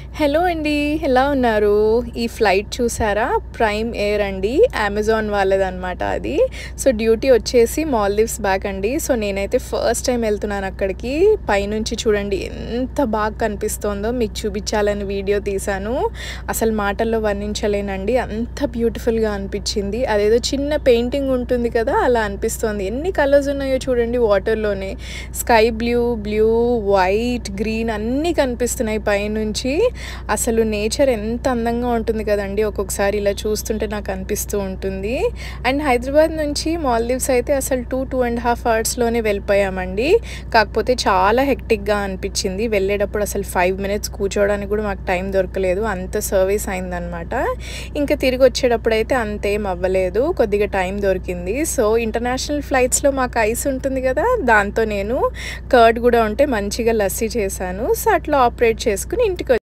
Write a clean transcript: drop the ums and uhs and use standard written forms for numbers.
Hello అండి. ఎలా ఉన్నారు? ఈ ఫ్లైట్ చూసారా? ప్రైమ్ ఎయిర్ అండి. అమెజాన్ వాళ్ళదనమాట అది. సో, డ్యూటీ వచ్చేసి మాల్దీవ్స్ బ్యాక్ అండి. సో, నేనైతే ఫస్ట్ టైమ్ వెళ్తున్నాను అక్కడికి. పైనుంచి చూడండి ఎంత బాగా కనిపిస్తోందో మీకు చూపించాలని వీడియో తీశాను. అసలు మాటల్లో వర్ణించలేనండి. అంత బ్యూటిఫుల్‌గా అనిపించింది. అదేదో చిన్న పెయింటింగ్ ఉంటుంది కదా! అలా అనిపిస్తోంది. ఎన్ని కలర్స్ ఉన్నాయో చూడండి వాటర్‌లోనే. స్కై బ్లూ, వైట్, గ్రీన్ అన్నీ కనిపిస్తున్నాయి పైనుంచి. అసలు నేచర్ ఎంత అందంగా ఉంటుంది కదండీ! ఒక్కొక్కసారి ఇలా చూస్తుంటే నాకు అనిపిస్తూ ఉంటుంది. అండ్ హైదరాబాద్ నుంచి మాల్దీవ్స్ అయితే అసలు 2.5 అవర్స్‌లోనే వెళ్ళిపోయామండి. కాకపోతే చాలా హెక్టిక్‌గా అనిపించింది. వెళ్ళేటప్పుడు అసలు 5 మినిట్స్ కూర్చోవడానికి కూడా మాకు టైం దొరకలేదు. అంత సర్వీస్ అయిందనమాట. ఇంకా తిరిగి వచ్చేటప్పుడైతే అంతేం అవ్వలేదు. కొద్దిగా టైం దొరికింది. సో, ఇంటర్నేషనల్ ఫ్లైట్స్‌లో మాకు ఐస్ ఉంటుంది కదా! దాంతో నేను కర్డ్ కూడా ఉంటే మంచిగా లస్సీ చేశాను. సో, అట్లా ఆపరేట్ చేసుకొని ఇంటికి